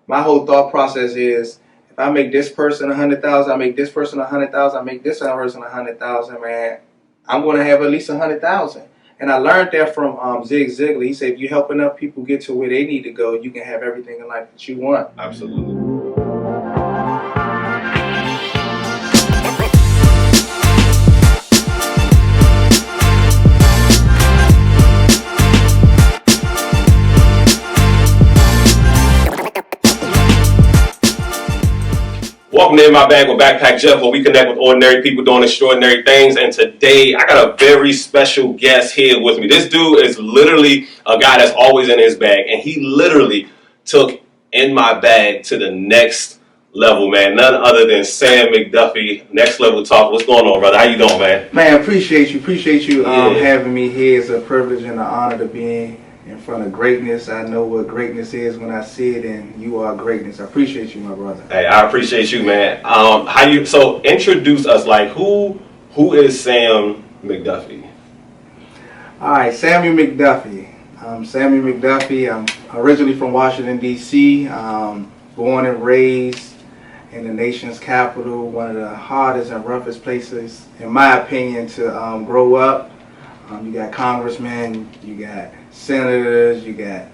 my whole thought process is, if I make this person 100,000, I make this person 100,000, I make this person 100,000, man, I'm going to have at least 100,000. And I learned that from Zig Ziglar. He said, if you help enough people get to where they need to go, you can have everything in life that you want. Absolutely. Welcome to In My Bag with Backpack Jeff, where we connect with ordinary people doing extraordinary things. And today, I got a very special guest here with me. This dude is literally a guy that's always in his bag, and he literally took In My Bag to the next level, man. None other than Sam McDuffie, Next Level Talk. What's going on, brother? How you doing, man? Man, appreciate you having me here. It's a privilege and an honor to be in front of greatness. I know what greatness is when I see it, and you are greatness. I appreciate you, my brother. Hey, I appreciate you, man. So introduce us, like who is Sam McDuffie? All right, Samuel McDuffie. Samuel McDuffie. I'm originally from Washington, D.C., born and raised in the nation's capital, one of the hardest and roughest places, in my opinion, to grow up. You got congressmen, you got senators, you got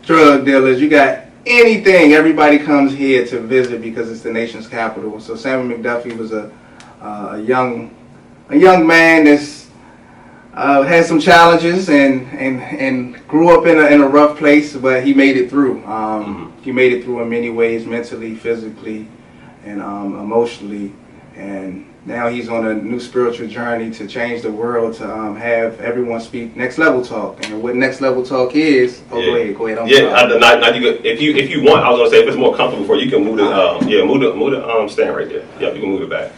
drug dealers, you got anything. Everybody comes here to visit because it's the nation's capital. So Samuel McDuffie was a young man that's had some challenges and grew up in a rough place, but he made it through. He made it through in many ways, mentally, physically, and emotionally. And now he's on a new spiritual journey to change the world, to have everyone speak Next Level Talk. And what Next Level Talk is, go ahead. If you want, I was gonna say, if it's more comfortable for you, can move the stand right there. Yeah, you can move it back.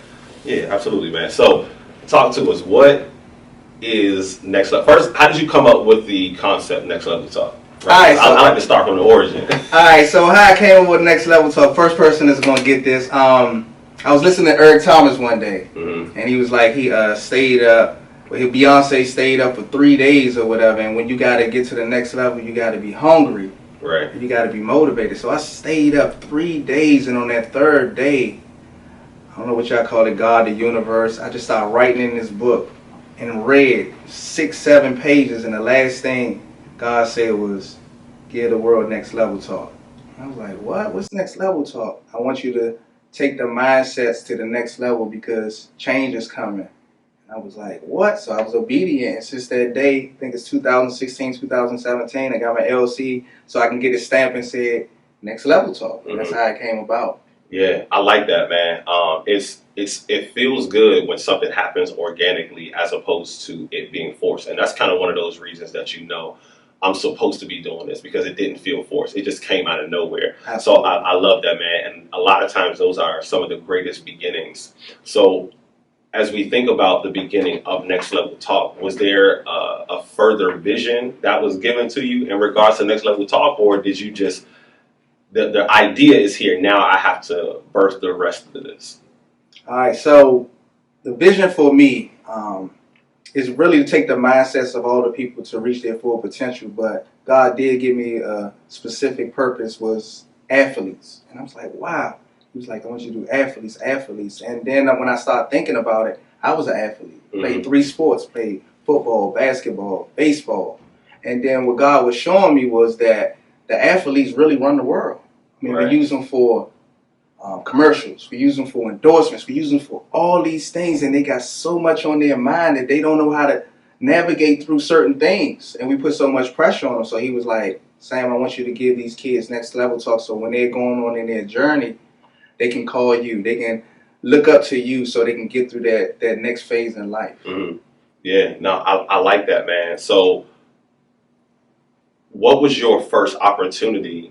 Yeah, absolutely, man. So, talk to us. What is Next Level? First, how did you come up with the concept Next Level Talk? Right? I like to start from the origin. All right, so how I came up with Next Level Talk. First person is gonna get this. I was listening to Eric Thomas one day, and he was like, he stayed up. Beyonce stayed up for 3 days or whatever. And when you got to get to the next level, you got to be hungry. Right. You got to be motivated. So I stayed up 3 days, and on that third day, I don't know what y'all call it, God, the universe, I just started writing in this book and read 6-7 pages, and the last thing God said was, give the world Next Level Talk. I was like, what? What's Next Level Talk? I want you to take the mindsets to the next level because change is coming. And I was like, what? So I was obedient. And since that day, I think it's 2016, 2017, I got my LLC so I can get a stamp and said Next Level Talk. And that's how it came about. Yeah, I like that, man. It feels good when something happens organically as opposed to it being forced. And that's kind of one of those reasons that I'm supposed to be doing this, because it didn't feel forced. It just came out of nowhere. Absolutely. So I love that, man. And a lot of times those are some of the greatest beginnings. So as we think about the beginning of Next Level Talk, was there a further vision that was given to you in regards to Next Level Talk? Or did you just, the idea is here, now I have to birth the rest of this? All right, so the vision for me, is really to take the mindsets of all the people to reach their full potential. But God did give me a specific purpose, was athletes. And I was like, wow. He was like, I want you to do athletes. And then when I started thinking about it, I was an athlete. Played 3 sports, played football, basketball, baseball. And then what God was showing me was that the athletes really run the world. I mean, we use them for commercials, we use them for endorsements, we use them for all these things, and they got so much on their mind that they don't know how to navigate through certain things, and we put so much pressure on them. So he was like, Sam, I want you to give these kids Next Level Talk, so when they're going on in their journey, they can call you, they can look up to you, so they can get through that next phase in life. Yeah, no, I like that, man. So what was your first opportunity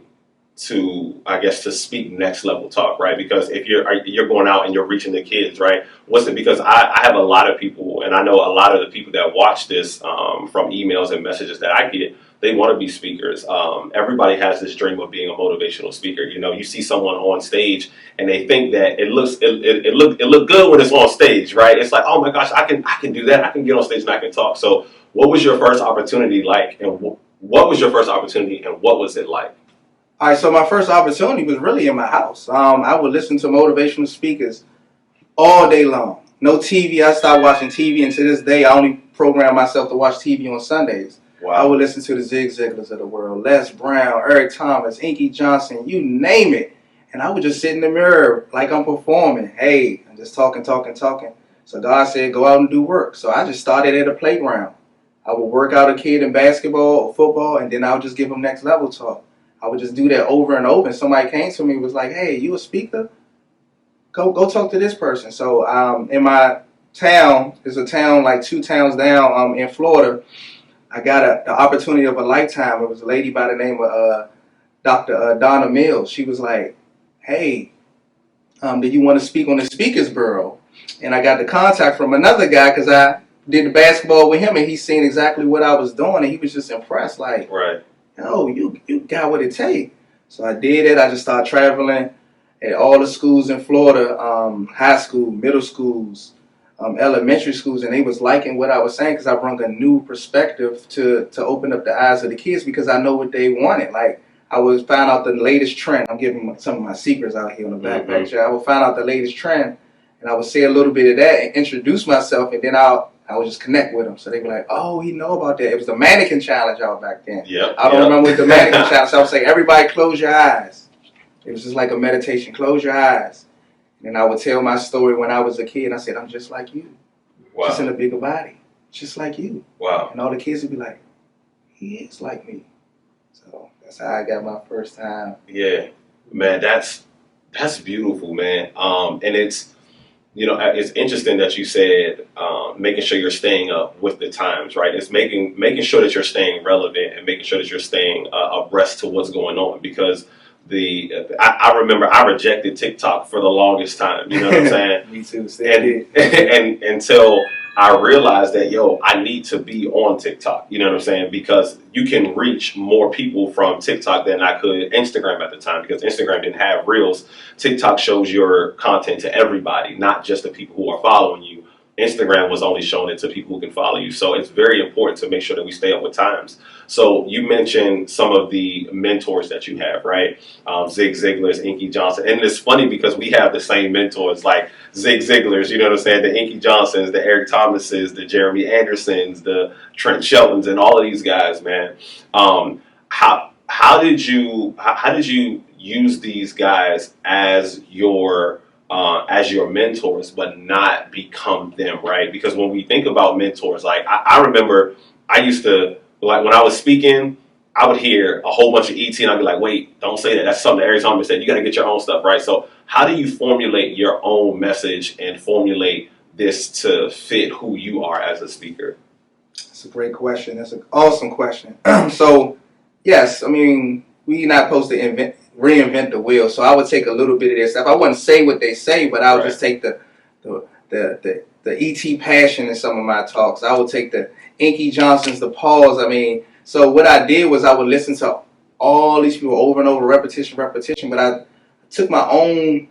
to speak Next Level Talk, right? Because if you're going out and you're reaching the kids, right? What's it? Because I have a lot of people, and I know a lot of the people that watch this from emails and messages that I get, they want to be speakers. Everybody has this dream of being a motivational speaker. You know, you see someone on stage and they think that it look good when it's on stage, right? It's like, oh my gosh, I can do that. I can get on stage and I can talk. So what was your first opportunity like? And what was your first opportunity and what was it like? All right, so my first opportunity was really in my house. I would listen to motivational speakers all day long. No TV. I stopped watching TV, and to this day, I only program myself to watch TV on Sundays. Wow. I would listen to the Zig Ziglars of the world, Les Brown, Eric Thomas, Inky Johnson, you name it. And I would just sit in the mirror like I'm performing. Hey, I'm just talking. So God said, go out and do work. So I just started at a playground. I would work out a kid in basketball or football, and then I would just give them next level talk. I would just do that over and over. And somebody came to me and was like, hey, you a speaker? Go talk to this person. So in my town, there's a town like 2 towns down in Florida. I got the opportunity of a lifetime. It was a lady by the name of Dr. Donna Mills. She was like, hey, do you want to speak on the Speakers Bureau? And I got the contact from another guy because I did the basketball with him, and he seen exactly what I was doing, and he was just impressed. Like, Right. oh, you got what it takes. So I did it. I just started traveling at all the schools in Florida, high school, middle schools, elementary schools, and they was liking what I was saying because I brought a new perspective to open up the eyes of the kids because I know what they wanted. Like, I would find out the latest trend. I'm giving some of my secrets out here on the backpack chair. I would find out the latest trend, and I would say a little bit of that and introduce myself, and then I would just connect with them. So they'd be like, oh, he know about that. It was the mannequin challenge out back then. Yep. I don't remember what the mannequin challenge. So I would say, everybody close your eyes. It was just like a meditation. Close your eyes. And I would tell my story when I was a kid. I said, I'm just like you. Wow. Just in a bigger body. Just like you. Wow. And all the kids would be like, he is like me. So that's how I got my first time. Yeah, man, that's beautiful, man. And it's, you know, it's interesting that you said making sure you're staying up with the times, right? It's making sure that you're staying relevant and making sure that you're staying abreast to what's going on. Because I remember I rejected TikTok for the longest time. You know what I'm saying? Me too. And until I realized that, I need to be on TikTok. You know what I'm saying? Because you can reach more people from TikTok than I could Instagram at the time, because Instagram didn't have Reels. TikTok shows your content to everybody, not just the people who are following you. Instagram was only showing it to people who can follow you. So it's very important to make sure that we stay up with times. So you mentioned some of the mentors that you have, right? Zig Ziglars, Inky Johnson. And it's funny because we have the same mentors, like Zig Ziglars, you know what I'm saying? The Inky Johnsons, the Eric Thomases, the Jeremy Andersons, the Trent Sheltons, and all of these guys, man. How did you use these guys as your mentors, but not become them, right? Because when we think about mentors, like I remember I used to, like when I was speaking, I would hear a whole bunch of ET and I'd be like, wait, don't say that. That's something that Eric Thomas said. You got to get your own stuff, right? So how do you formulate your own message and formulate this to fit who you are as a speaker? That's a great question. That's an awesome question. So, yes, I mean, we're not supposed to reinvent the wheel. So I would take a little bit of their stuff. I wouldn't say what they say, but I would just take the ET passion in some of my talks. I would take the Inky Johnsons, the Pauls. I mean, so what I did was I would listen to all these people over and over, repetition, but I took my own,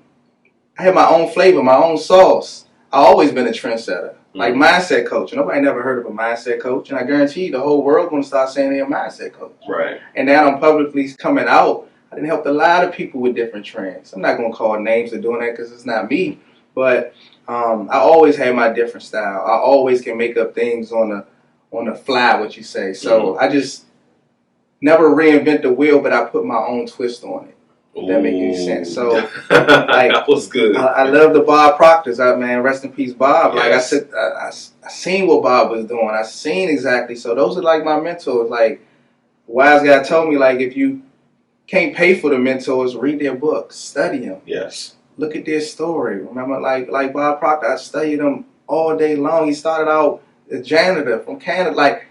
I had my own flavor, my own sauce. I've always been a trendsetter, like mindset coach. Nobody never heard of a mindset coach, and I guarantee you the whole world going to start saying they're a mindset coach. Right. And now I'm publicly coming out. I done helped a lot of people with different trends. I'm not going to call names of doing that because it's not me, but I always had my different style. I always can make up things on the fly, what you say. So I just never reinvent the wheel, but I put my own twist on it. If that makes any sense. So like, that was good. I love the Bob Proctors. Man, rest in peace, Bob. Yes. Like I seen what Bob was doing. I seen exactly. So those are like my mentors. Like, wise guy told me, like, if you can't pay for the mentors, read their books, study them. Yes. Look at their story. Remember, like Bob Proctor, I studied him all day long. He started out a janitor from Canada. Like,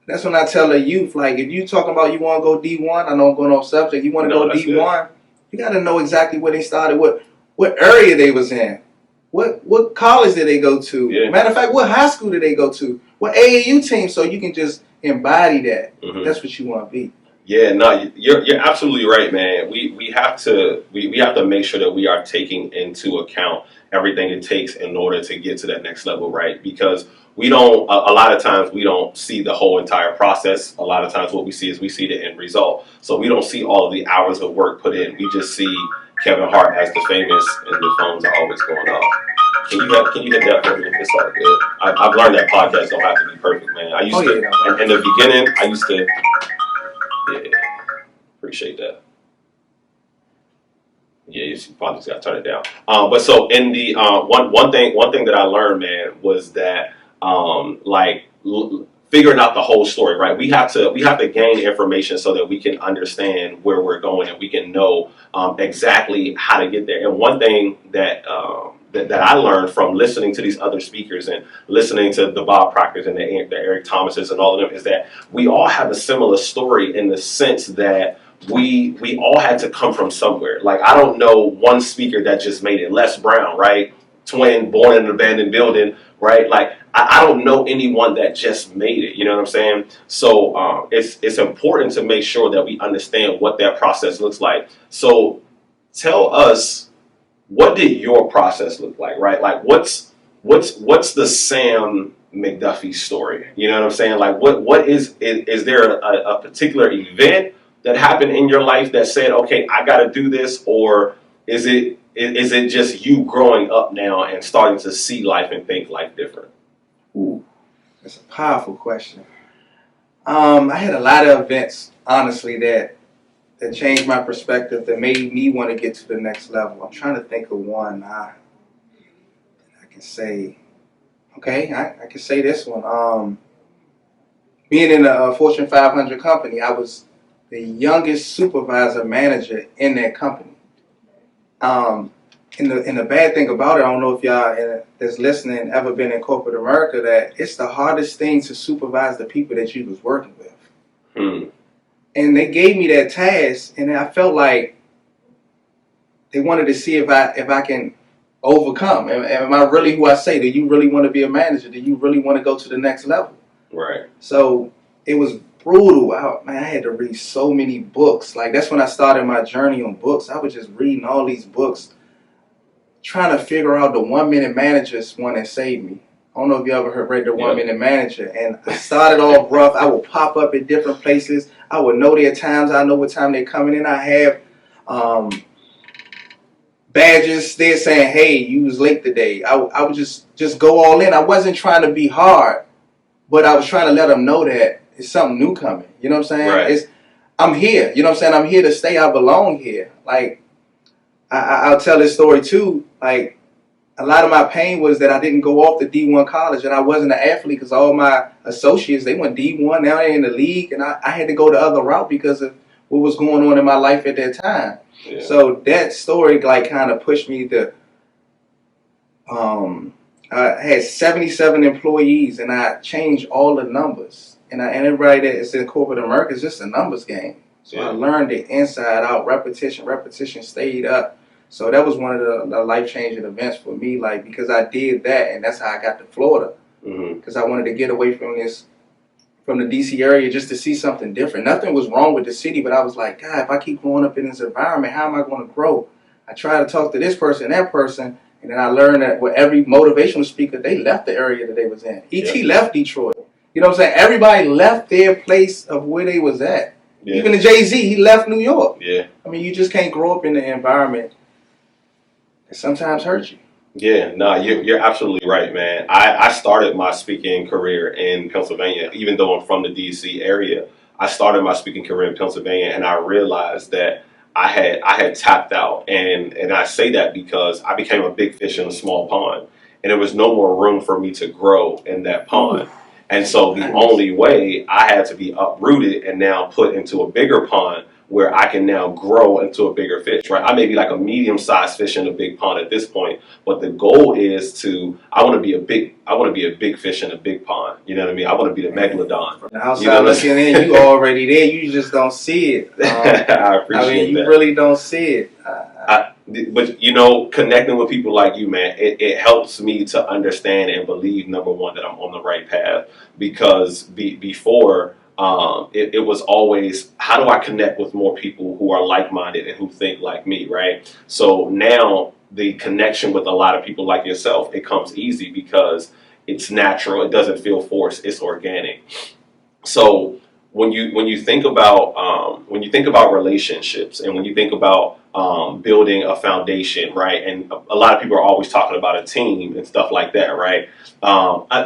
that's when I tell the youth, like, if you talking about you want to go D1, I know I'm going off subject, you want to go D1, you got to know exactly where they started, what area they was in, what college did they go to. Yeah. Matter of fact, what high school did they go to, what AAU team, so you can just embody that. That's what you want to be. Yeah, no, you're absolutely right, man. We have to we have to make sure that we are taking into account everything it takes in order to get to that next level, right? Because we don't a lot of times we don't see the whole entire process. A lot of times what we see is we see the end result. So we don't see all of the hours of work put in. We just see Kevin Hart as the famous, and the phones are always going off. Can you hit that for me? It's all good. I've learned that podcasts don't have to be perfect, man. I Oh used to yeah, no, in the beginning. I used to. Yeah, appreciate that. Yeah, you probably just got to turn it down. But so in the one thing that I learned, man, was that figuring out the whole story, right? We have to gain information so that we can understand where we're going and we can know exactly how to get there. And one thing that I learned from listening to these other speakers and listening to the Bob Proctors and the Eric Thomases and all of them is that we all have a similar story in the sense that we all had to come from somewhere. Like I don't know one speaker that just made it. Les Brown, right? Twin, born in an abandoned building, right? Like I don't know anyone that just made it. You know what I'm saying? So it's important to make sure that we understand what that process looks like. So tell us, what did your process look like, right? Like what's the Sam McDuffie story? You know what I'm saying? Like what is there a particular event that happened in your life that said, okay, I got to do this, or is it just you growing up now and starting to see life and think life different? ooh, that's a powerful question. I had a lot of events, honestly, that changed my perspective, that made me want to get to the next level. I'm trying to think of one. I can say, okay, I can say this one. Being in a Fortune 500 company, I was the youngest supervisor manager in that company. Um, and the bad thing about it, I don't know if y'all that's listening ever been in corporate America, that it's the hardest thing to supervise the people that you was working with. Hmm. And they gave me that task, and I felt like they wanted to see if I can overcome. Am I really who I say? Do you really want to be a manager? Do you really want to go to the next level? Right. So it was brutal. Man, I had to read so many books. Like that's when I started my journey on books. I was just reading all these books, trying to figure out the 1 minute manager's one that saved me. I don't know if you ever read the 1 minute manager. And I started off rough. I would pop up at different places. I would know their times. I know what time they're coming in. I have badges there saying, "Hey, you was late today." I would just go all in. I wasn't trying to be hard, but I was trying to let them know that it's something new coming. You know what I'm saying? Right. I'm here. You know what I'm saying? I'm here to stay. I belong here. Like I'll tell this story too. Like a lot of my pain was that I didn't go off to D1 college, and I wasn't an athlete because all my associates, they went D1. Now they're in the league, and I had to go the other route because of what was going on in my life at that time. Yeah. So that story like kind of pushed me to. I had 77 employees, and I changed all the numbers. And everybody that is in corporate America is just a numbers game. So I learned it inside out. Repetition stayed up. So that was one of the life-changing events for me, like, because I did that, and that's how I got to Florida. Because I wanted to get away from the DC area just to see something different. Nothing was wrong with the city, but I was like, God, if I keep growing up in this environment, how am I going to grow? I tried to talk to this person, that person, and then I learned that with every motivational speaker, they left the area that they was in. E.T. left Detroit. You know what I'm saying? Everybody left their place of where they was at. Yeah. Even the Jay-Z, he left New York. Yeah. I mean, you just can't grow up in the environment that sometimes hurts you. Yeah, no, you're absolutely right, man. I started my speaking career in Pennsylvania, even though I'm from the DC area. I started my speaking career in Pennsylvania, and I realized that I had tapped out, and I say that because I became a big fish in a small pond, and there was no more room for me to grow in that pond. And so the only way, I had to be uprooted and now put into a bigger pond where I can now grow into a bigger fish, right? I may be like a medium-sized fish in a big pond at this point, but the goal is I want to be a big fish in a big pond. You know what I mean? I want to be the megalodon. From the outside looking in, you already there. You just don't see it. I appreciate you that. really don't see it. But connecting with people like you, man, it helps me to understand and believe, number one, that I'm on the right path. Because before it was always, how do I connect with more people who are like-minded and who think like me, right? So now the connection with a lot of people like yourself, it comes easy because it's natural. It doesn't feel forced. It's organic. So when you think about relationships and when you think about building a foundation, right? And a lot of people are always talking about a team and stuff like that, right?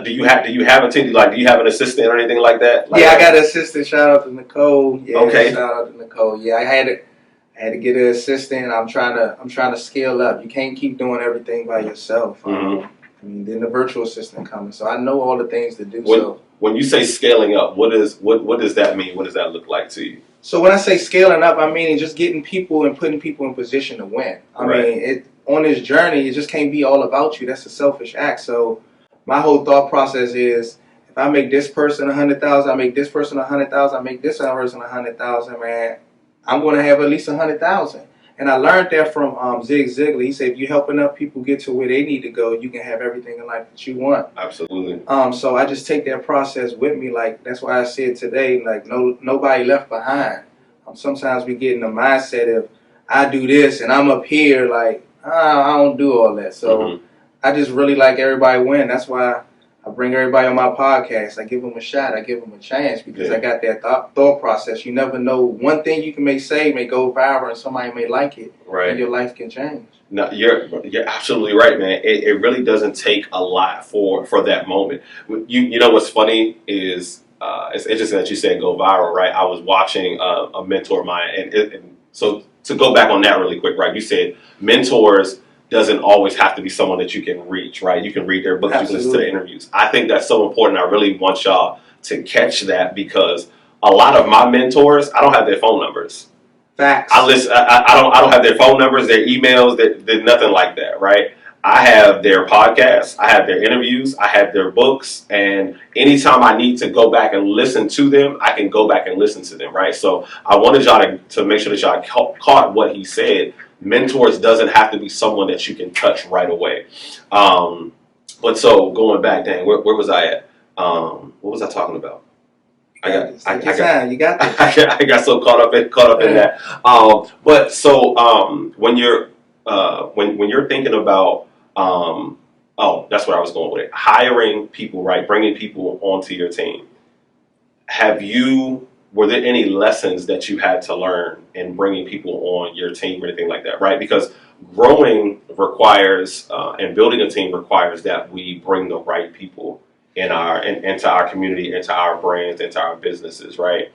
Do you have a team? Like, do you have an assistant or anything like that? Like, Yeah, I got an assistant. Shout out to Nicole. Yeah, okay. shout out to Nicole. Yeah, I had to get an assistant. I'm trying to scale up. You can't keep doing everything by yourself. Mm-hmm. I mean, then the virtual assistant coming, so I know all the things to do. When you say scaling up, what does that mean? What does that look like to you? So when I say scaling up, I mean just getting people and putting people in position to win. I mean, on this journey, it just can't be all about you. That's a selfish act. So my whole thought process is, if I make this person 100,000, I make this person 100,000, I make this person 100,000, man, I'm going to have at least 100,000. And I learned that from Zig Ziglar. He said, if you're helping enough people get to where they need to go, you can have everything in life that you want. Absolutely. So I just take that process with me. Like, that's why I said today, like, nobody left behind. Sometimes we get in the mindset of, I do this and I'm up here, like, I don't do all that. So I just really like everybody win. That's why I bring everybody on my podcast. I give them a shot. I give them a chance because I got that thought process. You never know. One thing you can say may go viral and somebody may like it. Right. And your life can change. No, you're absolutely right, man. It really doesn't take a lot for that moment. You know what's funny is it's interesting that you said go viral, right? I was watching a mentor of mine, and so to go back on that really quick, right? You said mentors doesn't always have to be someone that you can reach, right? You can read their books, you can listen to the interviews. I think that's so important. I really want y'all to catch that because a lot of my mentors, I don't have their phone numbers. Facts. I don't have their phone numbers, their emails, they're nothing like that, right? I have their podcasts, I have their interviews, I have their books, and anytime I need to go back and listen to them, I can go back and listen to them, right? So I wanted y'all to make sure that y'all caught what he said. Mentors doesn't have to be someone that you can touch right away. But so going back, dang, where was I at? What was I talking about? I got so caught up in that. But so when you're when you're thinking about that's where I was going with it. Hiring people, right? Bringing people onto your team. Were there any lessons that you had to learn in bringing people on your team or anything like that, right? Because growing requires and building a team requires that we bring the right people into our community, into our brands, into our businesses, right?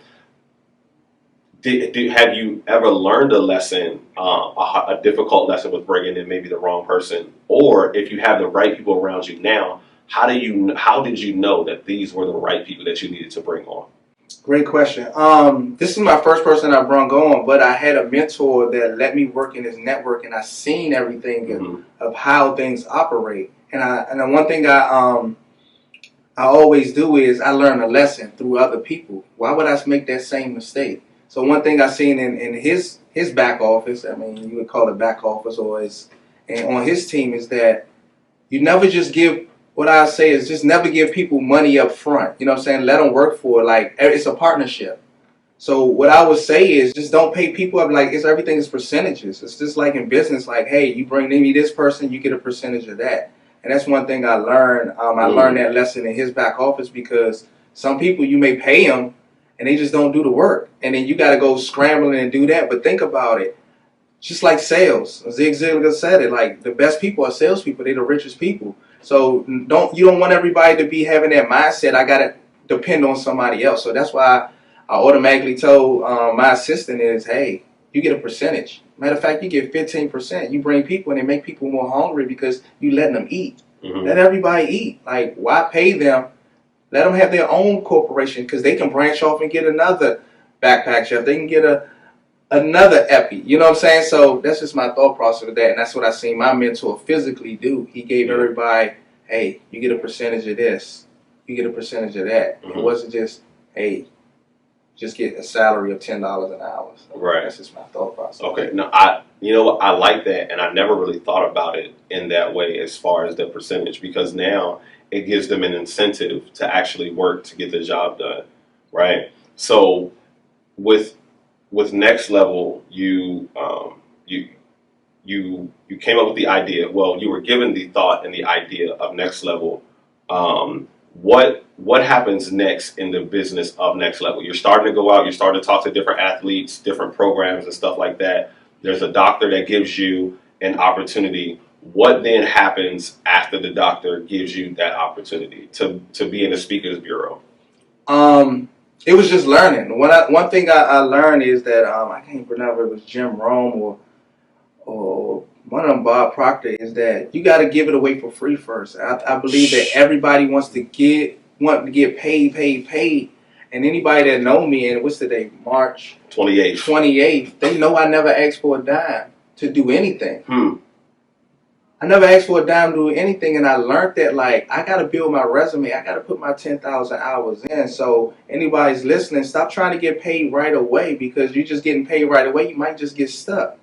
Have you ever learned a lesson, a difficult lesson with bringing in maybe the wrong person? Or if you have the right people around you now, how did you know that these were the right people that you needed to bring on? Great question. This is my first person I brought on, but I had a mentor that let me work in his network, and I seen everything of how things operate. And one thing I always do is I learn a lesson through other people. Why would I make that same mistake? So one thing I seen in his back office, I mean, you would call it back office, and on his team is that you never just give. What I say is just never give people money up front. You know what I'm saying? Let them work for it. Like, it's a partnership. So what I would say is just don't pay people up like everything is percentages. It's just like in business, like, hey, you bring me this person, you get a percentage of that. And that's one thing I learned. I learned that lesson in his back office because some people you may pay them and they just don't do the work. And then you got to go scrambling and do that. But think about it. Just like sales. Zig Ziglar said it, like the best people are salespeople. They're the richest people. So you don't want everybody to be having that mindset, I got to depend on somebody else. So that's why I automatically told my assistant is, hey, you get a percentage. Matter of fact, you get 15%. You bring people and they make people more hungry because you letting them eat. Let everybody eat. Like, why pay them? Let them have their own corporation because they can branch off and get another backpack chef. They can get another epi. You know what I'm saying? So that's just my thought process with that. And that's what I seen my mentor physically do. He gave everybody, hey, you get a percentage of this. You get a percentage of that. It wasn't just, hey, just get a salary of $10 an hour. So right. That's just my thought process. Okay. No, I like that, and I never really thought about it in that way as far as the percentage, because now it gives them an incentive to actually work to get the job done, right? So with Next Level, you came up with the idea. Well, you were given the thought and the idea of Next Level. What happens next in the business of Next Level? You're starting to go out. You're starting to talk to different athletes, different programs, and stuff like that. There's a doctor that gives you an opportunity. What then happens after the doctor gives you that opportunity to be in the Speakers Bureau? It was just learning. One thing I learned is that I can't remember if it was Jim Rome or one of them, Bob Proctor, is that you got to give it away for free first. I believe that everybody want to get paid, and anybody that know me, and what's the day, March 28th, they know I never asked for a dime to do anything. I never asked for a dime to do anything, and I learned that, like, I got to build my resume. I got to put my 10,000 hours in. So anybody's listening, stop trying to get paid right away, because you're just getting paid right away. You might just get stuck.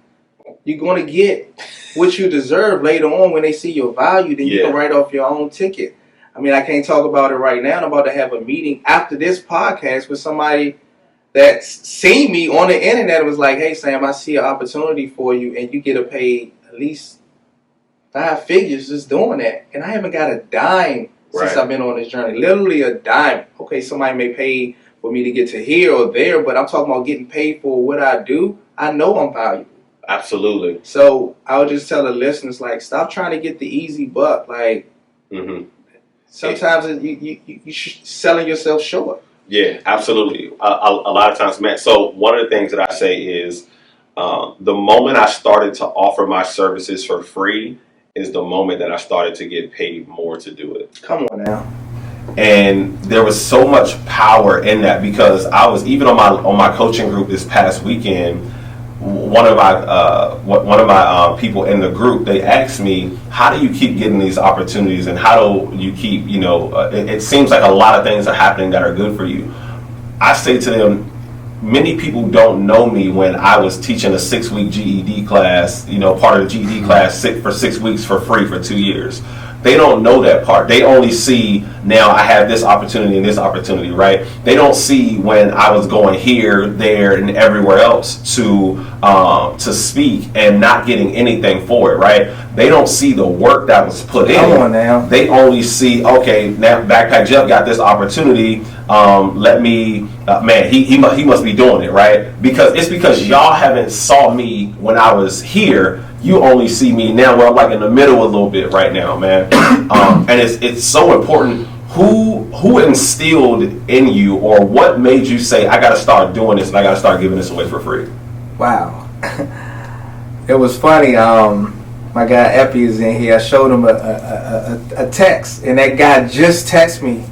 You're going to get what you deserve later on when they see your value. Then you can write off your own ticket. I mean, I can't talk about it right now. I'm about to have a meeting after this podcast with somebody that's seen me on the internet and was like, hey, Sam, I see an opportunity for you, and you get a paid at least 5 figures just doing that. And I haven't got a dime since I've been on this journey. Literally a dime. Okay, somebody may pay for me to get to here or there, but I'm talking about getting paid for what I do. I know I'm valuable. Absolutely. So I would just tell the listeners, like, stop trying to get the easy buck. Like, sometimes you selling yourself short. Yeah, absolutely. A lot of times, man. So one of the things that I say is the moment I started to offer my services for free is the moment that I started to get paid more to do it. Come on now. And there was so much power in that, because I was, even on my coaching group this past weekend, one of my people in the group, they asked me, how do you keep getting these opportunities, and how do you keep, it seems like a lot of things are happening that are good for you. I say to them, many people don't know me when I was teaching a 6-week GED class, part of the GED class for 6 weeks for free for 2 years. They don't know that part. They only see, now I have this opportunity and this opportunity, right? They don't see when I was going here, there, and everywhere else to speak and not getting anything for it, right? They don't see the work that was put in. Come on now. They only see, okay, now Backpack Jeff got this opportunity. Let me, man, he must be doing it, right? Because y'all haven't saw me when I was here. You only see me now where I'm like in the middle a little bit right now, man. And it's so important. Who instilled in you, or what made you say, I got to start doing this and I got to start giving this away for free? Wow. It was funny. My guy Epi is in here. I showed him a text, and that guy just texted me.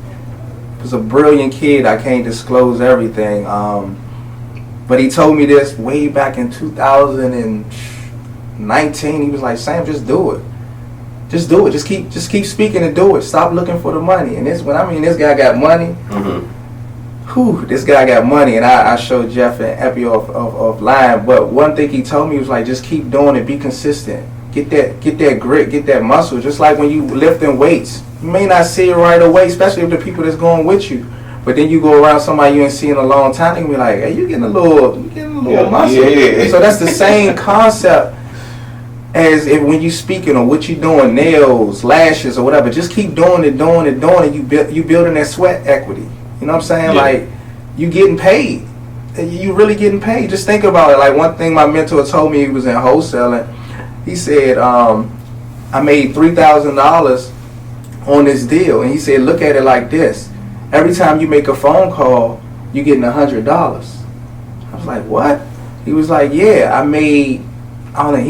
He was a brilliant kid. I can't disclose everything. But he told me this way back in 2019. He was like, Sam, just do it. Just do it. Just keep speaking and do it. Stop looking for the money. And this guy got money. This guy got money. And I showed Jeff and Epi offline. But one thing he told me was like, just keep doing it. Be consistent. Get that grit. Get that muscle. Just like when you lifting weights, you may not see it right away, especially if the people that's going with you. But then you go around somebody you ain't seen in a long time, they can be like, hey, you getting a little muscle. Yeah. So that's the same concept as if when you speaking or what you doing, nails, lashes, or whatever. Just keep doing it. You building that sweat equity. You know what I'm saying? Yeah. Like, you getting paid. You really getting paid. Just think about it. Like, one thing my mentor told me, he was in wholesaling. He said, I made $3,000 on this deal. And he said, look at it like this. Every time you make a phone call, you getting $100. I was like, what? He was like, yeah, he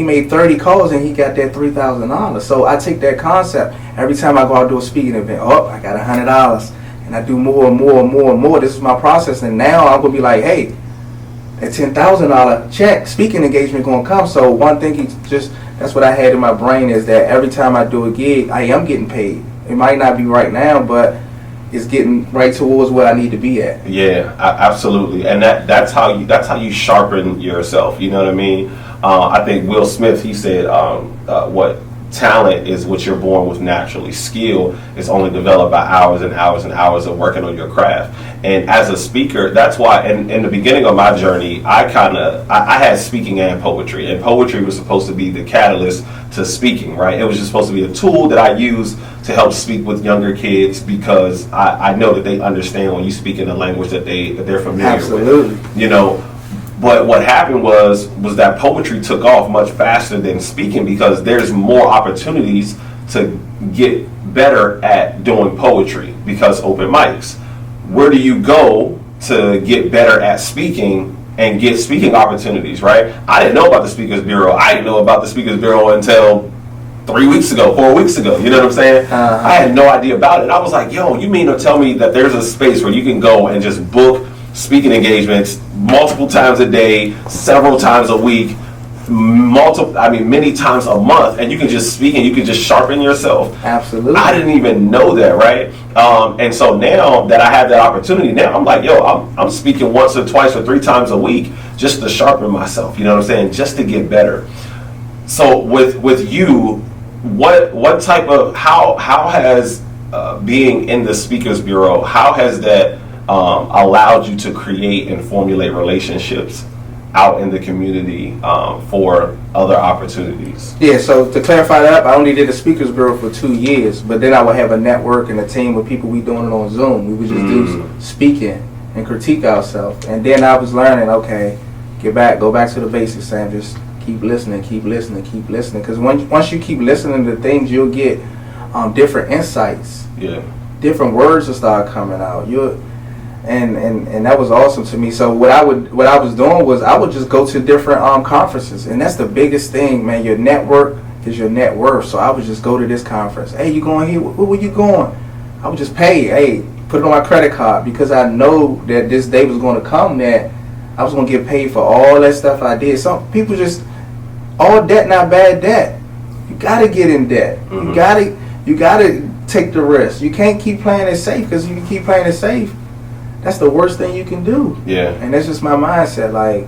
made 30 calls and he got that $3,000. So I take that concept. Every time I go out to a speaking event, I got $100. And I do more and more and more and more. This is my process. And now I'm going to be like, hey, that $10,000 check, speaking engagement going to come. So one thing that's what I had in my brain, is that every time I do a gig, I am getting paid. It might not be right now, but it's getting right towards what I need to be at. Yeah, absolutely. And that's how you sharpen yourself. You know what I mean? I think Will Smith, he said, talent is what you're born with naturally. Skill is only developed by hours and hours and hours of working on your craft. And as a speaker, that's why in the beginning of my journey, I had speaking and poetry. And poetry was supposed to be the catalyst to speaking, right? It was just supposed to be a tool that I use to help speak with younger kids, because I know that they understand when you speak in a language that they're familiar with. You know, but what happened was that poetry took off much faster than speaking, because there's more opportunities to get better at doing poetry because open mics. Where do you go to get better at speaking and get speaking opportunities, right? I didn't know about the Speakers Bureau. I didn't know about the Speakers Bureau until 3 weeks ago, 4 weeks ago. You know what I'm saying? I had no idea about it. I was like, yo, you mean to tell me that there's a space where you can go and just book speaking engagements multiple times a day, several times a week, many times a month, and you can just speak and you can just sharpen yourself? Absolutely. I didn't even know that, right? And so now that I have that opportunity, now I'm like, yo, I'm speaking once or twice or 3 times a week just to sharpen myself. You know what I'm saying? Just to get better. So with you, what type of how has being in the Speakers Bureau, how has that allowed you to create and formulate relationships out in the community for other opportunities? Yeah, so to clarify that, I only did the Speakers Bureau for 2 years, but then I would have a network and a team of people. We doing it on Zoom. We would just do speaking and critique ourselves. And then I was learning, okay, go back to the basics, Sam. Just keep listening. Because once you keep listening to things, you'll get different insights. Yeah. Different words will start coming out. And that was awesome to me. So what I was doing was I would just go to different conferences, and that's the biggest thing, man. Your network is your net worth. So I would just go to this conference. Hey, you going here? Where were you going? I would just pay. Hey, put it on my credit card, because I know that this day was going to come that I was going to get paid for all that stuff I did. Some people just, all debt not bad debt. You got to get in debt. Mm-hmm. You got to take the risk. You can't keep playing it safe, because if you keep playing it safe, that's the worst thing you can do. Yeah. And that's just my mindset. Like,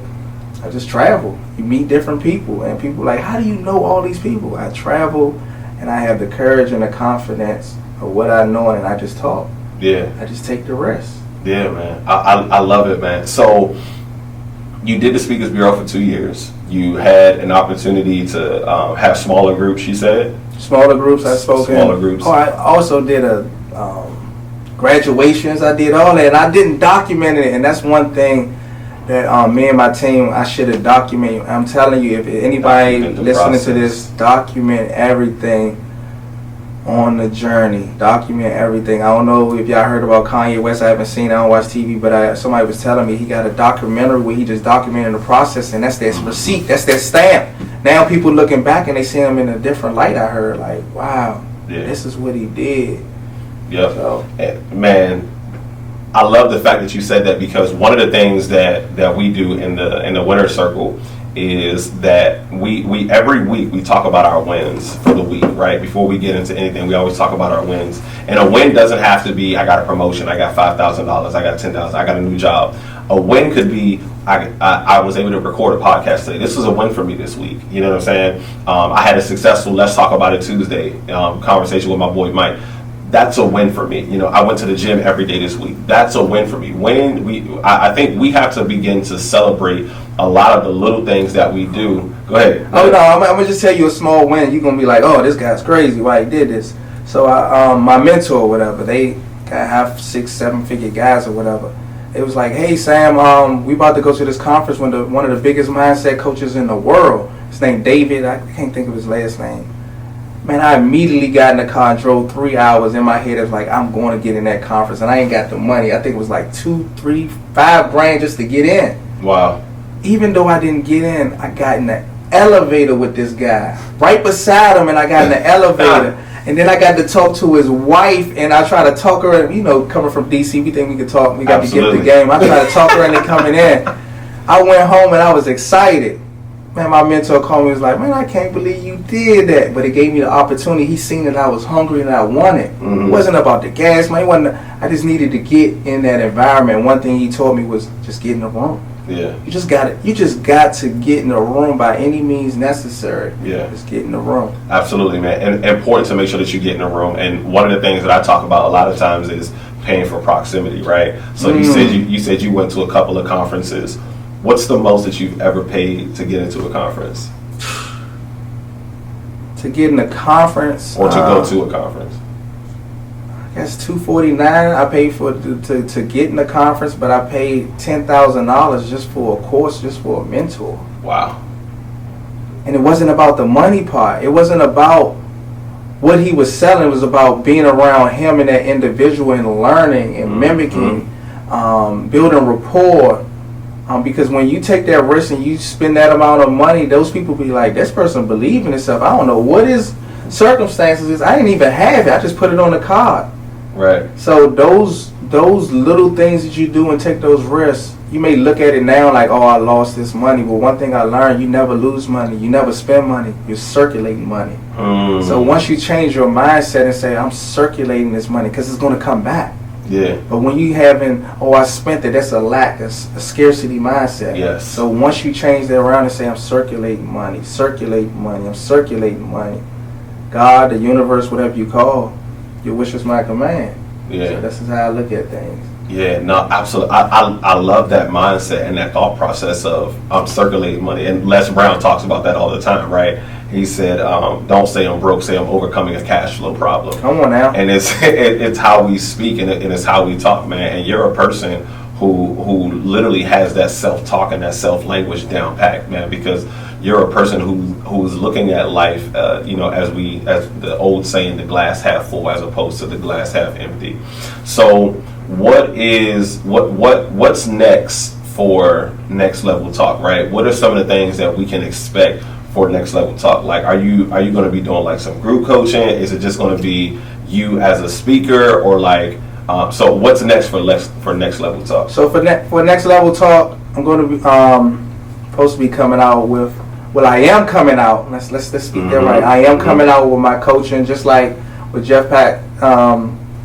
I just travel. You meet different people, and people like, how do you know all these people? I travel, and I have the courage and the confidence of what I know, and I just talk. Yeah. I just take the risk. Yeah, man. I love it, man. So you did the Speakers Bureau for 2 years. You had an opportunity to have smaller groups, you said? Smaller groups, I spoke in. Smaller groups. Oh, I also did graduations. I did all that, and I didn't document it. And that's one thing that me and my team, I should have documented. I'm telling you, if anybody listening to this, document everything on the journey. Document everything. I don't know if y'all heard about Kanye West. I haven't seen it. I don't watch TV, but somebody was telling me he got a documentary where he just documented the process, and that's that receipt. That's that stamp. Now people looking back and they see him in a different light. I heard, like, wow, this is what he did. Yep. So, man, I love the fact that you said that, because one of the things that we do in the winner circle is that we every week we talk about our wins for the week, right? Before we get into anything, we always talk about our wins. And a win doesn't have to be, I got a promotion, I got $5,000, I got $10,000, I got a new job. A win could be, I was able to record a podcast today. This was a win for me this week. You know what I'm saying? I had a successful Let's Talk About It Tuesday conversation with my boy Mike. That's a win for me. You know, I went to the gym every day this week. That's a win for me. I think we have to begin to celebrate a lot of the little things that we do. Go ahead. No, I'm gonna just tell you a small win. You're gonna be like, oh, this guy's crazy. Why he did this? So my mentor or whatever, they got half 6-7 figure guys or whatever. It was like, hey Sam, we about to go to this conference with one of the biggest mindset coaches in the world. His name David. I can't think of his last name. Man, I immediately got in the car and drove 3 hours. In my head, it was like, I'm going to get in that conference, and I ain't got the money. I think it was like $2, $3, $5 grand just to get in. Wow. Even though I didn't get in, I got in the elevator with this guy. Right beside him, and I got in the elevator. And then I got to talk to his wife, and I try to talk her, you know, coming from DC, we think we can talk. We got to get the game. I try to talk her into coming in. I went home, and I was excited. Man, my mentor called me and was like, man, I can't believe you did that. But it gave me the opportunity. He seen that I was hungry and I wanted. Mm-hmm. It wasn't about the gas, man. I just needed to get in that environment. One thing he told me was just get in the room. Yeah. You just got to get in the room by any means necessary. Yeah. Just get in the room. Absolutely, man. And important to make sure that you get in the room. And one of the things that I talk about a lot of times is paying for proximity, right? So you said you went to a couple of conferences. What's the most that you've ever paid to get into a conference? To get in a conference, or to go to a conference? I guess $249. I paid for to get in the conference, but I paid $10,000 just for a course, just for a mentor. Wow. And it wasn't about the money part. It wasn't about what he was selling. It was about being around him and that individual and learning and mimicking, building rapport. Because when you take that risk and you spend that amount of money, those people be like, this person believe in himself. I don't know what his circumstances is. I didn't even have it. I just put it on the card. Right. So those little things that you do and take those risks, you may look at it now like, oh, I lost this money. But one thing I learned, you never lose money. You never spend money. You're circulating money. So once you change your mindset and say, I'm circulating this money because it's going to come back. Yeah. But when you having, oh, I spent it, that's a lack, a scarcity mindset. Yes. So once you change that around and say, I'm circulating money, I'm circulating money. God, the universe, whatever you call, your wish is my command. Yeah. So this is how I look at things. Yeah, no, absolutely. I love that mindset and that thought process of circulating money. And Les Brown talks about that all the time, right? He said, don't say I'm broke, say I'm overcoming a cash flow problem. Come on now. And it's how we speak and it's how we talk, man. And you're a person who literally has that self-talk and that self-language down packed, man, because you're a person who's looking at life, as the old saying, the glass half full as opposed to the glass half empty. So what's next for Next Level Talk, right? What are some of the things that we can expect for Next Level Talk? Like, are you going to be doing like some group coaching? Is it just going to be you as a speaker, or like? So what's next for Next Level Talk? So for Next Level Talk, I'm going to be supposed to be coming out with. Well, I am coming out. Let's speak that right. I am coming out with my coaching, just like with Jeff Pack.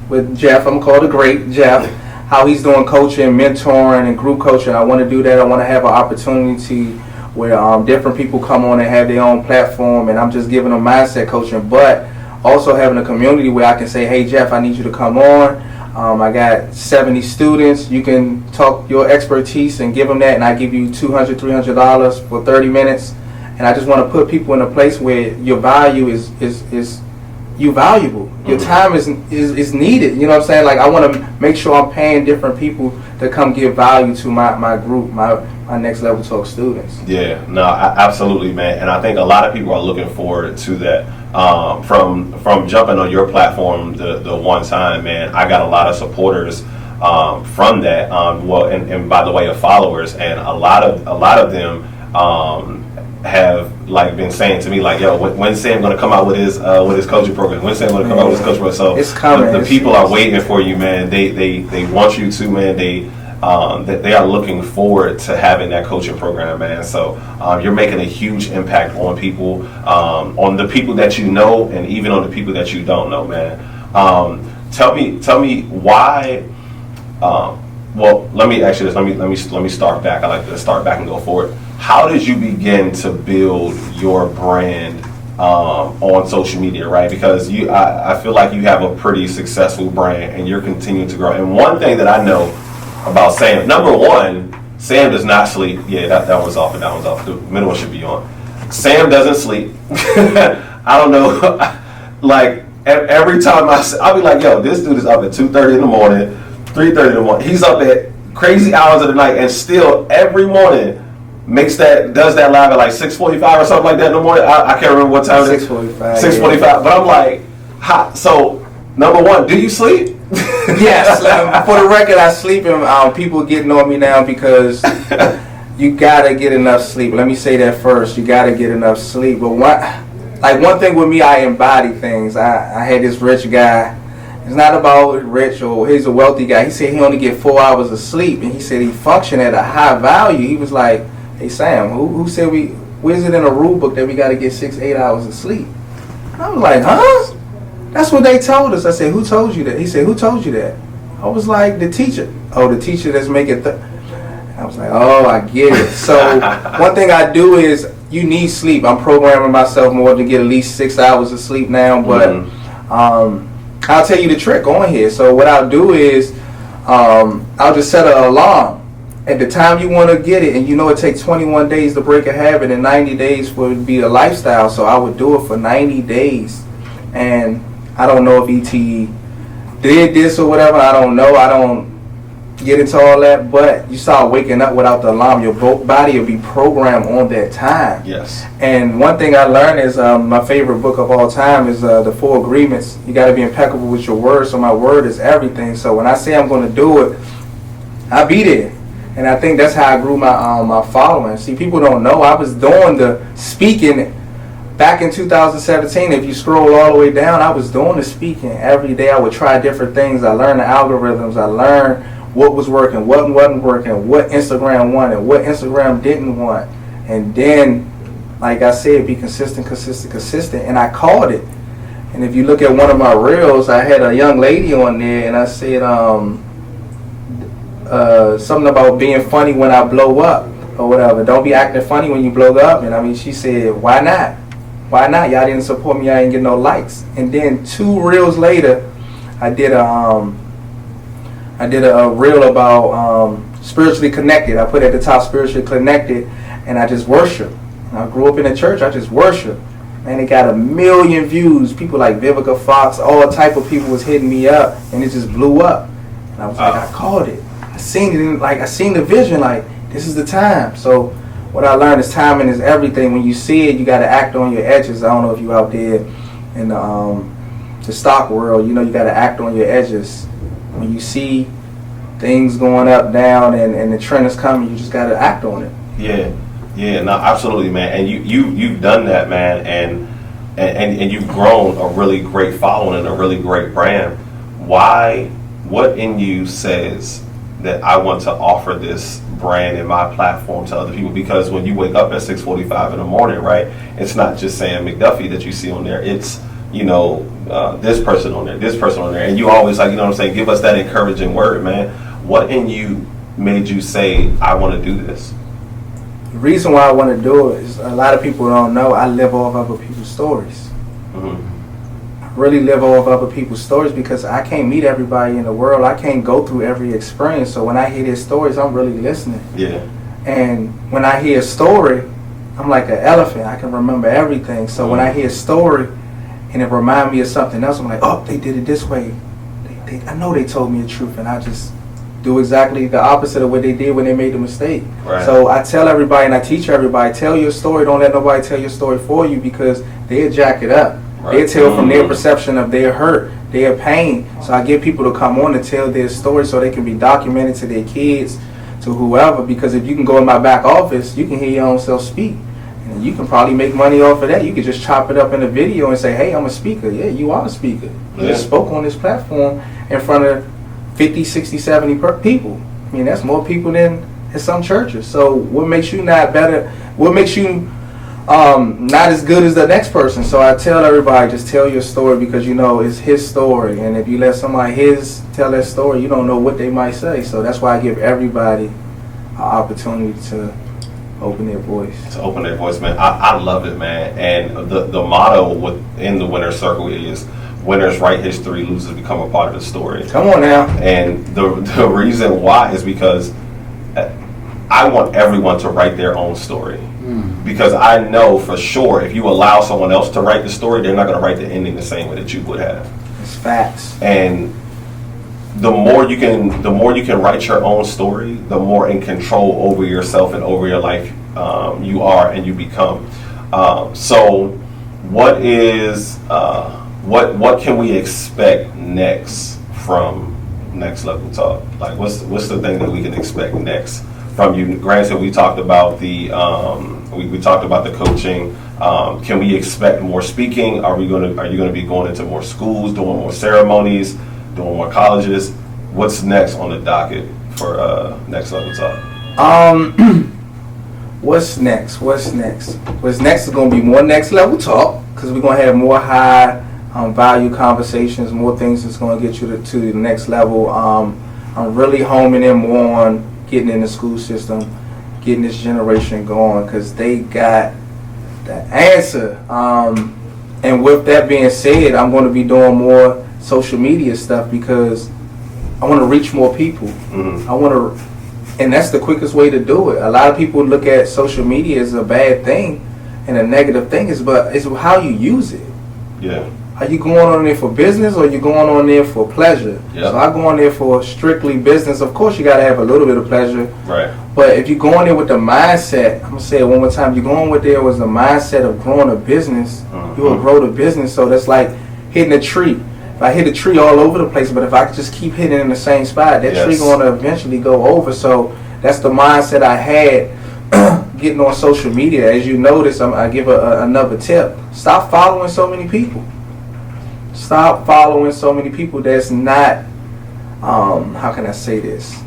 With Jeff, I'm called the Great Jeff. How he's doing coaching, mentoring, and group coaching. I want to do that. I want to have an opportunity where different people come on and have their own platform, and I'm just giving them mindset coaching, but also having a community where I can say, hey Jeff, I need you to come on. I got 70 students. You can talk your expertise and give them that, and I give you $200, $300 for 30 minutes. And I just want to put people in a place where your value is you valuable. Your time is needed. You know what I'm saying? Like, I want to make sure I'm paying different people to come give value to my group, my Next Level Talk students. Yeah, no, absolutely, man. And I think a lot of people are looking forward to that. From jumping on your platform the one time, man, I got a lot of supporters from that. And by the way of followers, and a lot of them have like been saying to me like, yo, when's Sam going to come out with his coaching program? When's Sam going to come out with his coaching program? So it's coming. The people are waiting for you, man. They want you to, man. They are looking forward to having that coaching program, man. So you're making a huge impact on people, on the people that you know, and even on the people that you don't know, man. Tell me why. Well, let me ask you this. Let me start back. I like to start back and go forward. How did you begin to build your brand on social media, right? Because I feel like you have a pretty successful brand and you're continuing to grow. And one thing that I know about Sam, number one, Sam does not sleep. Yeah, that one's off and that one's off. The middle one should be on. Sam doesn't sleep. I don't know. Like, every time I'll be like, yo, this dude is up at 2:30 in the morning, 3:30 in the morning. He's up at crazy hours of the night, and still every morning does that live at like 6:45 or something like that in the morning. I can't remember what time it is. 6:45. 6:45. Yeah. But I'm like, so number one, do you sleep? Yes. For the record, I sleep, and people getting on me now because you gotta get enough sleep. Let me say that first. You gotta get enough sleep. But one thing with me, I embody things. I had this rich guy. It's not about rich or he's a wealthy guy. He said he only get 4 hours of sleep, and he said he functioned at a high value. He was like, hey Sam, who said where's it in a rule book that we got to get 6-8 hours of sleep? I was like, huh? That's what they told us. I said, who told you that? He said, who told you that? I was like, the teacher. Oh, the teacher that's making was like, oh, I get it. So one thing I do is, you need sleep. I'm programming myself more to get at least 6 hours of sleep now. But I'll tell you the trick on here. So what I'll do is, I'll just set an alarm at the time you want to get it, and you know it takes 21 days to break a habit and 90 days for it to be a lifestyle. So I would do it for 90 days. And I don't know if ET did this or whatever. I don't know. I don't get into all that. But you start waking up without the alarm, your body will be programmed on that time. Yes. And one thing I learned is, my favorite book of all time is the 4 Agreements. You got to be impeccable with your word. So my word is everything. So when I say I'm going to do it, I'll be there. And I think that's how I grew my following. See, people don't know I was doing the speaking back in 2017. If you scroll all the way down, I was doing the speaking every day. I would try different things. I learned the algorithms. I learned what was working, what wasn't working, what Instagram wanted, what Instagram didn't want. And then, like I said, be consistent. And I called it. And if you look at one of my reels, I had a young lady on there, and I said, something about being funny when I blow up or whatever. Don't be acting funny when you blow up. And I mean, she said, why not? Why not? Y'all didn't support me. I didn't get no likes. And then 2 reels later, I did a reel about spiritually connected. I put at the top spiritually connected, and I just worship. I grew up in the church. I just worship. And it got 1 million views. People like Vivica Fox, all type of people was hitting me up, and it just blew up. And I was like, I called it. I seen it, I seen the vision, like, this is the time. So what I learned is timing is everything. When you see it, you got to act on your edges. I don't know if you out there in the stock world, you know, you got to act on your edges. When you see things going up, down, and the trend is coming, you just got to act on it. Yeah, no, absolutely, man. And you've done that, man, and you've grown a really great following and a really great brand. What in you says that I want to offer this brand and my platform to other people? Because when you wake up at 6:45 in the morning, right, it's not just Sam McDuffie that you see on there. It's, you know, this person on there, and you always, like, you know what I'm saying, give us that encouraging word, man. What in you made you say, I want to do this? The reason why I want to do it is, a lot of people don't know, I live off other people's stories. Really live off other people's stories, because I can't meet everybody in the world. I can't go through every experience. So when I hear their stories, I'm really listening. Yeah. And when I hear a story, I'm like an elephant. I can remember everything. So when I hear a story and it reminds me of something else, I'm like, oh, they did it this way. I know they told me the truth, and I just do exactly the opposite of what they did when they made the mistake. Right. So I tell everybody, and I teach everybody, tell your story. Don't let nobody tell your story for you, because they'll jack it up. Right. They tell from their perception of their hurt, their pain. So I get people to come on and tell their story so they can be documented to their kids, to whoever. Because if you can go in my back office, you can hear your own self speak. And you can probably make money off of that. You could just chop it up in a video and say, hey, I'm a speaker. Yeah, you are a speaker. You just spoke on this platform in front of 50, 60, 70 people. I mean, that's more people than in some churches. So what makes you not better? What makes you not as good as the next person? So I tell everybody, just tell your story, because you know it's his story, and if you let somebody tell that story, you don't know what they might say. So that's why I give everybody an opportunity to open their voice. To open their voice, man. I love it, man. And the motto within the Winner's Circle is, winners write history, losers become a part of the story. Come on now. And the reason why is because I want everyone to write their own story. Because I know for sure, if you allow someone else to write the story, they're not going to write the ending the same way that you would have. It's facts. And the more you can write your own story, the more in control over yourself and over your life you are and you become. So, what can we expect next from Next Level Talk? Like, what's the thing that we can expect next from you? Granted, we talked about the we talked about the coaching. Can we expect more speaking? Are you going to be going into more schools, doing more ceremonies, doing more colleges? What's next on the docket for Next Level Talk? What's next? What's next is going to be more Next Level Talk, because we're going to have more high value conversations, more things that's going to get you to the next level. I'm really homing in more on getting in the school system, getting this generation going, because they got the answer. And with that being said, I'm going to be doing more social media stuff because I want to reach more people. Mm-hmm. I want to, and that's the quickest way to do it. A lot of people look at social media as a bad thing and a negative thing, but it's how you use it. Yeah. Are you going on there for business or are you going on there for pleasure? Yep. So I go on there for strictly business. Of course, you got to have a little bit of pleasure. Right. But if you go on there with the mindset, I'm going to say it one more time, you're going with there with the mindset of growing a business, you will grow the business. So that's like hitting a tree. If I hit a tree all over the place, but if I could just keep hitting it in the same spot, that tree going to eventually go over. So that's the mindset I had getting on social media. As you notice, I give another tip. Stop following so many people. Stop following so many people that's not, how can I say this,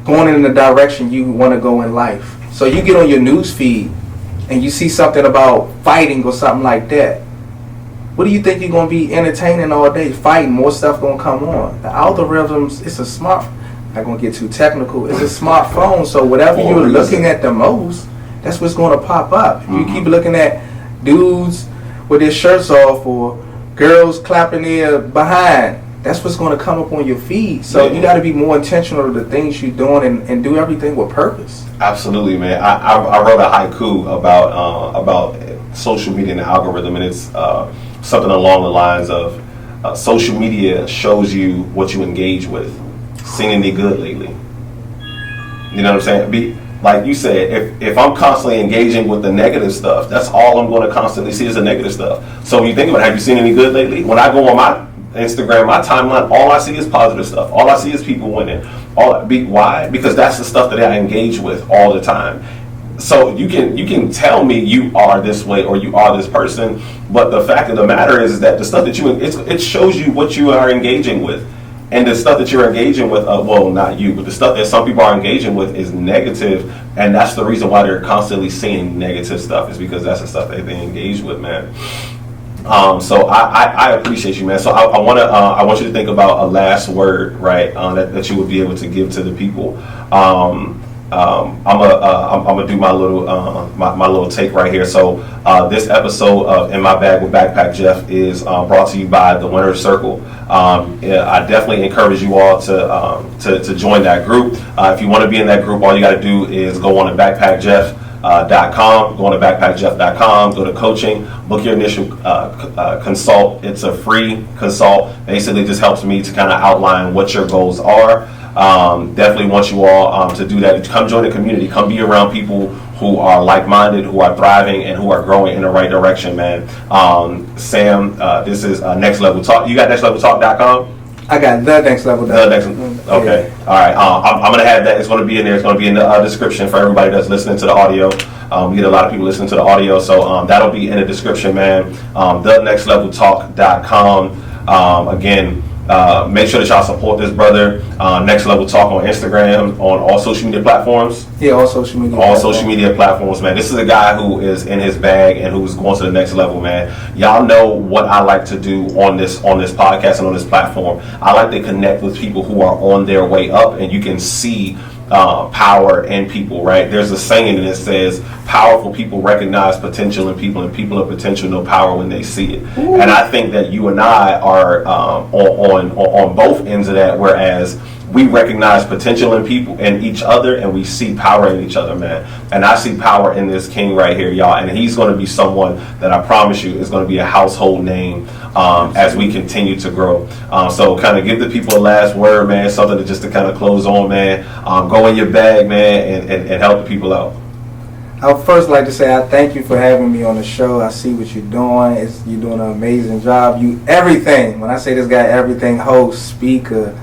going in the direction you want to go in life. So you get on your news feed and you see something about fighting or something like that. What do you think you're going to be entertaining all day? Fighting, more stuff going to come on. The algorithms, it's a smart, I'm not going to get too technical, it's a smartphone. So whatever you're looking at the most, that's what's going to pop up. If you keep looking at dudes with their shirts off or girls clapping their behind, that's what's going to come up on your feed. So you got to be more intentional with the things you're doing and do everything with purpose. Absolutely, man. I wrote a haiku about social media and the algorithm, and it's something along the lines of social media shows you what you engage with. Seen any good lately? You know what I'm saying? Like you said, if I'm constantly engaging with the negative stuff, that's all I'm going to constantly see is the negative stuff. So when you think about it, have you seen any good lately? When I go on my Instagram, my timeline, all I see is positive stuff. All I see is people winning. Why? Because that's the stuff that I engage with all the time. So you can tell me you are this way or you are this person, but the fact of the matter is that the stuff that it shows you what you are engaging with. And the stuff that you're engaging with, well, not you, but the stuff that some people are engaging with is negative, and that's the reason why they're constantly seeing negative stuff, is because that's the stuff that they engage with, man. So I appreciate you, man. So I want you to think about a last word, right, that you would be able to give to the people. I'm gonna do my little take right here. So this episode of In My Bag with Backpack Jeff is brought to you by the Winner's Circle. I definitely encourage you all to join that group. If you want to be in that group, all you got to do is go on to backpackjeff.com, go on to backpackjeff.com, go to coaching, book your initial consult. It's a free consult. Basically just helps me to kind of outline what your goals are. Definitely want you all to do that. Come join the community. Come be around people who are like-minded, who are thriving, and who are growing in the right direction, man. Sam, this is Next Level Talk. You got nextleveltalk.com? I got the Next Level. Okay. All right. I'm going to have that. It's going to be in there. It's going to be in the description for everybody that's listening to the audio. We get a lot of people listening to the audio, so that'll be in the description, man. thenextleveltalk.com. Again, make sure that y'all support this brother. Next Level Talk on Instagram, on all social media platforms. Yeah, all social media. Social media platforms, man. This is a guy who is in his bag and who's going to the next level, man. Y'all know what I like to do on this podcast and on this platform. I like to connect with people who are on their way up, and you can see power in people, right? There's a saying that says powerful people recognize potential in people, and people of potential know power when they see it. Ooh. And I think that you and I are on both ends of that, whereas we recognize potential in people and each other, and we see power in each other, man. And I see power in this king right here, y'all. And he's going to be someone that I promise you is going to be a household name as we continue to grow. So kind of give the people a last word, man, something to kind of close on, man. Go in your bag, man, and help the people out. I would first like to say I thank you for having me on the show. I see what you're doing. You're doing an amazing job. You everything. When I say this guy, everything: host, speaker,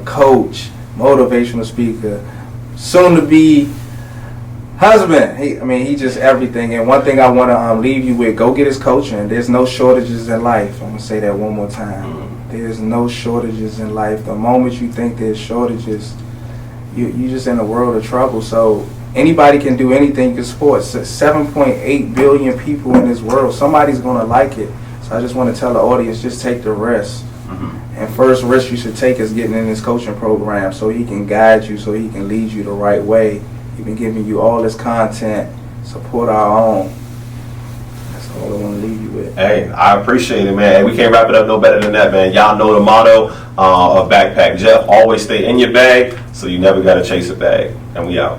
coach, motivational speaker, soon to be husband. He just everything. And one thing I want to leave you with: go get his coaching. There's no shortages in life. I'm gonna say that one more time. There's no shortages in life. The moment you think there's shortages, you're just in a world of trouble. So anybody can do anything. You can support 7.8 billion people in this world. Somebody's gonna like it. So I just want to tell the audience: just take the risk. And first risk you should take is getting in this coaching program so he can guide you, so he can lead you the right way. He's been giving you all this content, support our own. That's all I want to leave you with. Hey, I appreciate it, man. Hey, we can't wrap it up no better than that, man. Y'all know the motto of Backpack Jeff. Always stay in your bag so you never got to chase a bag. And we out.